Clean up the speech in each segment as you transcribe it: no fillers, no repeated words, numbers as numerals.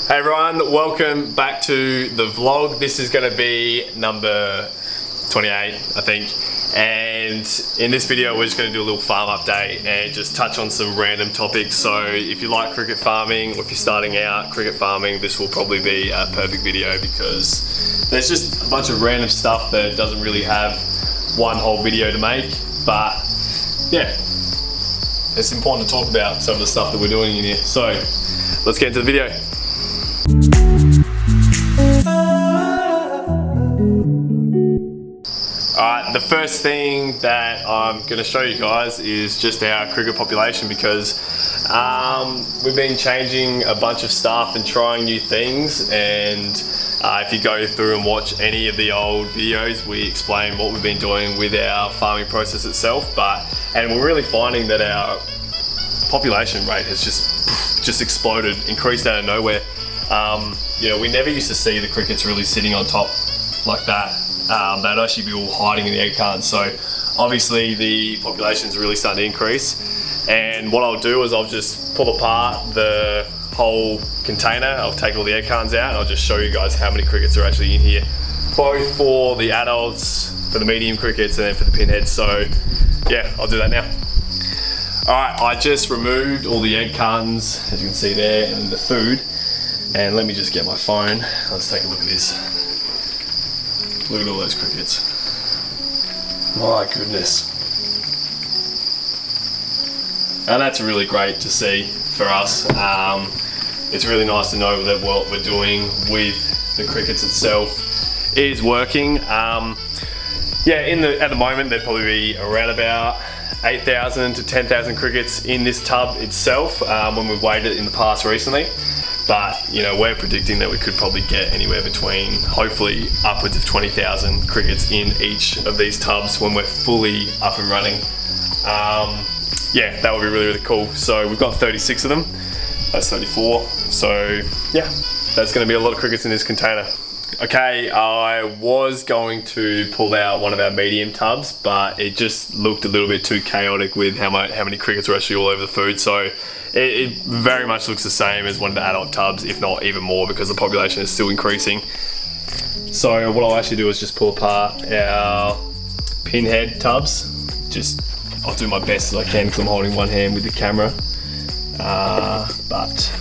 Hey everyone, welcome back to the vlog. This is going to be number 28, I think. And in this video, we're just going to do a little farm update and just touch on some random topics. So if you like cricket farming or if you're starting out cricket farming, this will probably be a perfect video because there's just a bunch of random stuff that doesn't really have one whole video to make. But yeah, it's important to talk about some of the stuff that we're doing in here. So let's get into the video. Alright, the first thing that I'm going to show you guys is just our cricket population because we've been changing a bunch of stuff and trying new things, and if you go through and watch any of the old videos, we explain what we've been doing with our farming process itself. And we're really finding that our population rate has just exploded, increased out of nowhere. You know, we never used to see the crickets really sitting on top like that. They'd actually be all hiding in the egg cartons. So obviously the population's really starting to increase. And what I'll do is I'll just pull apart the whole container. I'll take all the egg cartons out and I'll just show you guys how many crickets are actually in here, both for the adults, for the medium crickets, and then for the pinheads. So yeah, I'll do that now. Alright, I just removed all the egg cartons, as you can see there, and the food. And let me just get my phone. Let's take a look at this. Look at all those crickets. My goodness. And that's really great to see for us. It's really nice to know that what we're doing with the crickets itself is working. Yeah, at the moment there'd probably be around about 8,000 to 10,000 crickets in this tub itself when we've weighed it in the past recently. But you know, we're predicting that we could probably get anywhere between hopefully upwards of 20,000 crickets in each of these tubs when we're fully up and running. Yeah, that would be really, really cool. So we've got 36 of them. That's 34. So yeah, that's going to be a lot of crickets in this container. Okay, I was going to pull out one of our medium tubs, but it just looked a little bit too chaotic with how many crickets were actually all over the food. So it very much looks the same as one of the adult tubs, if not even more, because the population is still increasing. So what I'll actually do is just pull apart our pinhead tubs. I'll do my best as I can because I'm holding one hand with the camera. But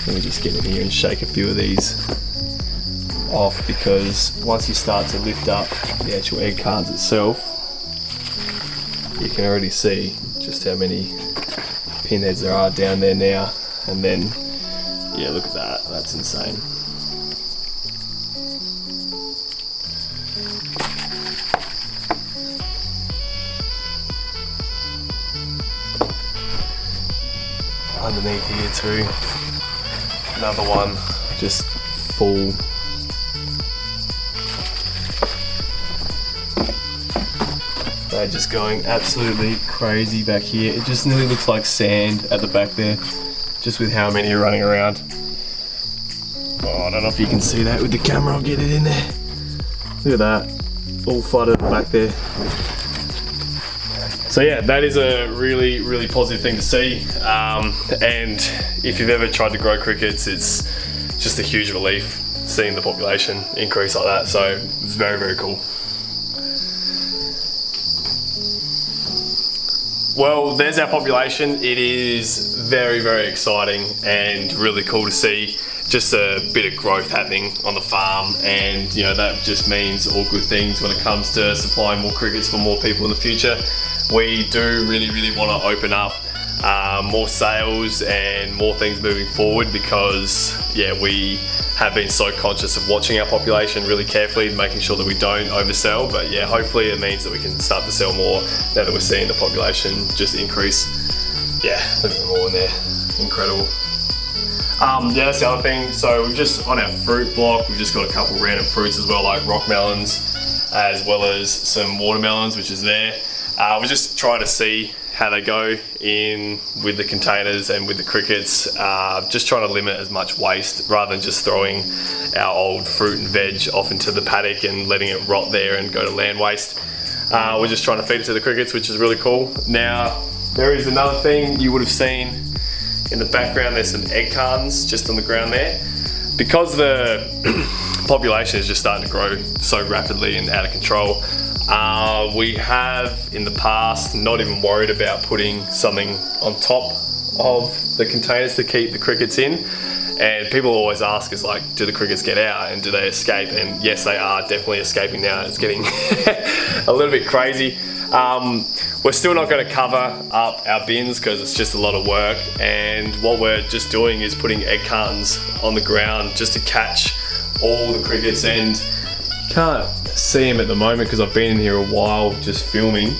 let me just get in here and shake a few of these off, because once you start to lift up the actual egg cartons itself, you can already see just how many pinheads there are down there now. And then yeah, look at that, that's insane. Underneath here too, another one just full. They're just going absolutely crazy back here. It just nearly looks like sand at the back there, just with how many are running around. Oh, I don't know if you can see that with the camera. I'll get it in there. Look at that, all flooded back there. So yeah, that is a really, really positive thing to see. And if you've ever tried to grow crickets, it's just a huge relief seeing the population increase like that. So it's very, very cool. Well, there's our population. It is very, very exciting and really cool to see just a bit of growth happening on the farm. And you know, that just means all good things when it comes to supplying more crickets for more people in the future. We do really, really want to open up more sales and more things moving forward, because yeah, we have been so conscious of watching our population really carefully and making sure that we don't oversell. But yeah, hopefully it means that we can start to sell more now that we're seeing the population just increase. Yeah, look at them all in there, incredible. Yeah, that's the other thing. So we've just, on our fruit block, we've just got a couple random fruits as well, like rock melons, as well as some watermelons, which is there. We're just trying to see how they go in with the containers and with the crickets, just trying to limit as much waste rather than just throwing our old fruit and veg off into the paddock and letting it rot there and go to land waste. We're just trying to feed it to the crickets, which is really cool. Now, there is another thing you would have seen In the background there's some egg cartons just on the ground there. Because the population is just starting to grow so rapidly and out of control, we have in the past not even worried about putting something on top of the containers to keep the crickets in. And people always ask us, like, do the crickets get out and do they escape? And yes, they are definitely escaping now. It's getting a little bit crazy. We're still not going to cover up our bins because it's just a lot of work, and what we're just doing is putting egg cartons on the ground just to catch all the crickets. And can't see them at the moment because I've been in here a while just filming,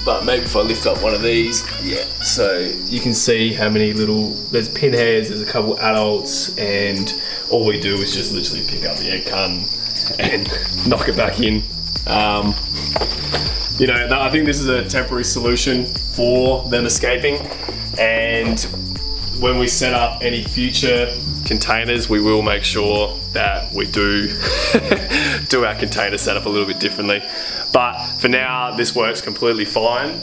but maybe if I lift up one of these, yeah, so you can see how many little, there's pinheads, there's a couple adults, and all we do is just literally pick up the egg carton and knock it back in. You know, I think this is a temporary solution for them escaping, and when we set up any future containers, we will make sure that we do our container setup a little bit differently. But for now, this works completely fine,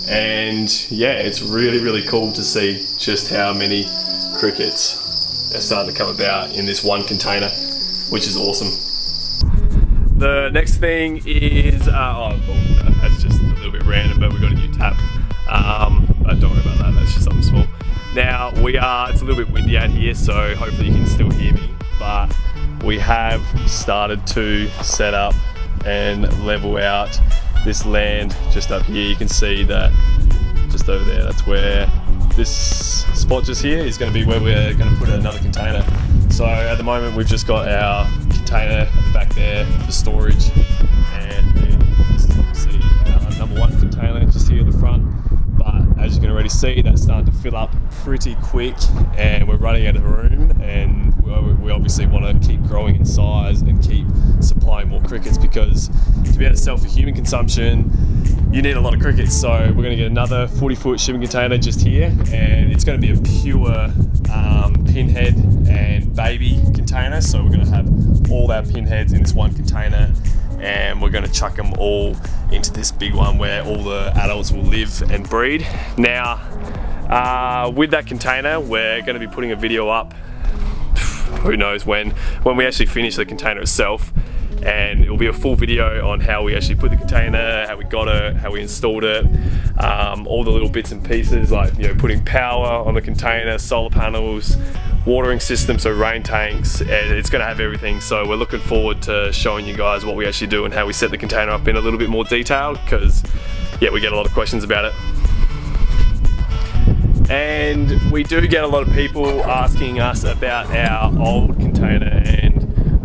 and yeah, it's really cool to see just how many crickets are starting to come about in this one container, which is awesome. The next thing is, that's just a little bit random, but we got a new tap. But don't worry about that, that's just something small. Now it's a little bit windy out here, so hopefully you can still hear me, but we have started to set up and level out this land just up here. You can see that just over there, that's where this spot just here is going to be where we're going to put another container. So at the moment we've just got our container at the back there for storage, and this is obviously our number one container just here at the front. But as you can already see, that's starting to fill up pretty quick and we're running out of room, and we obviously want to keep growing in size and keep supplying more crickets, because to be able to sell for human consumption you need a lot of crickets. So we're going to get another 40-foot shipping container just here, and it's going to be a pure pinhead and baby container. So we're going to have all our pinheads in this one container, and we're going to chuck them all into this big one where all the adults will live and breed. Now with that container, we're going to be putting a video up, who knows when we actually finish the container itself, and it'll be a full video on how we actually put the container, how we got it, how we installed it, all the little bits and pieces, like, you know, putting power on the container, solar panels, watering system, so rain tanks, and it's going to have everything. So we're looking forward to showing you guys what we actually do and how we set the container up in a little bit more detail, because yeah, we get a lot of questions about it. And we do get a lot of people asking us about our old container and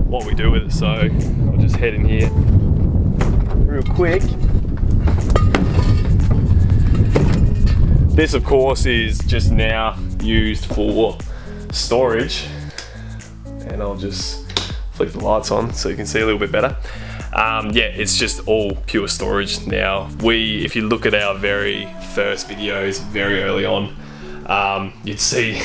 what we do with it. So I'll just head in here real quick. This of course is just now used for storage, and I'll just flick the lights on so you can see a little bit better. Yeah, it's just all pure storage now. If you look at our very first videos very early on, you'd see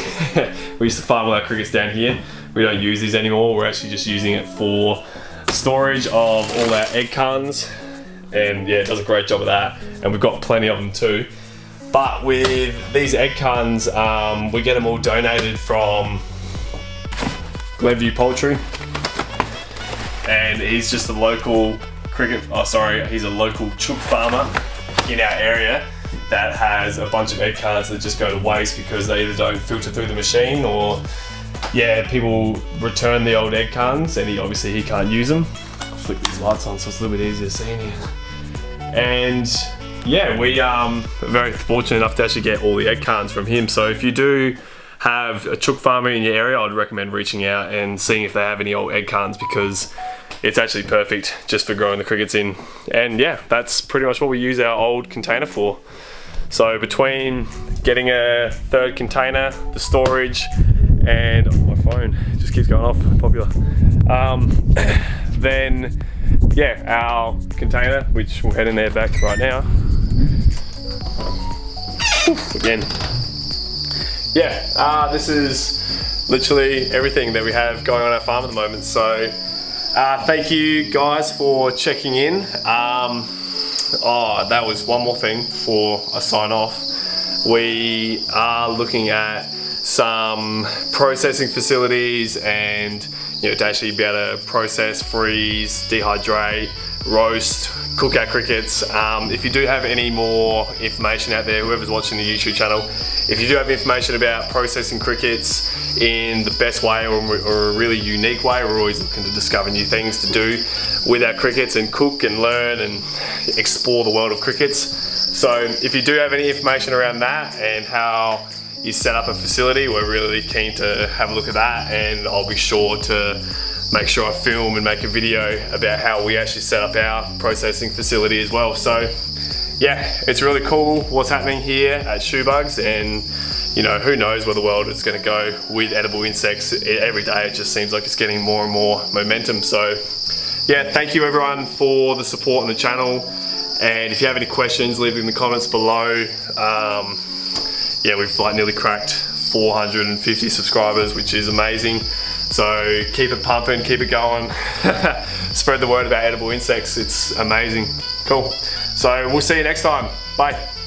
we used to farm all our crickets down here. We don't use these anymore. We're actually just using it for storage of all our egg cartons, and yeah, it does a great job of that, and we've got plenty of them too. But with these egg cartons, we get them all donated from Glenview Poultry, and he's just a local he's a local chook farmer in our area that has a bunch of egg cartons that just go to waste because they either don't filter through the machine, or yeah, people return the old egg cartons and he can't use them. I'll flick these lights on so it's a little bit easier to see in here. And yeah, we are very fortunate enough to actually get all the egg cartons from him. So if you do have a chook farmer in your area, I'd recommend reaching out and seeing if they have any old egg cartons, because it's actually perfect just for growing the crickets in. And yeah, that's pretty much what we use our old container for. So between getting a third container, the storage, and my phone just keeps going off, popular. Then yeah, our container, which we'll head in there back right now. Again. Yeah, this is literally everything that we have going on our farm at the moment. So thank you guys for checking in. That was one more thing before I sign off. we are looking at some processing facilities and to actually be able to process, freeze, dehydrate, roast, cook our crickets. If you do have any more information out there, whoever's watching the YouTube channel, if you do have information about processing crickets in the best way or a really unique way, we're always looking to discover new things to do with our crickets and cook and learn and explore the world of crickets. So if you do have any information around that and how you set up a facility, we're really keen to have a look at that, and I'll be sure to make sure I film and make a video about how we actually set up our processing facility as well. So yeah, it's really cool what's happening here at Schubugs, and who knows where the world is going to go with edible insects. Every day it just seems like it's getting more and more momentum. So yeah, thank you everyone for the support on the channel, and if you have any questions, leave them in the comments below. Yeah, we've nearly cracked 450 subscribers, which is amazing. So keep it pumping, keep it going. Spread the word about edible insects, it's amazing. Cool. So we'll see you next time. Bye.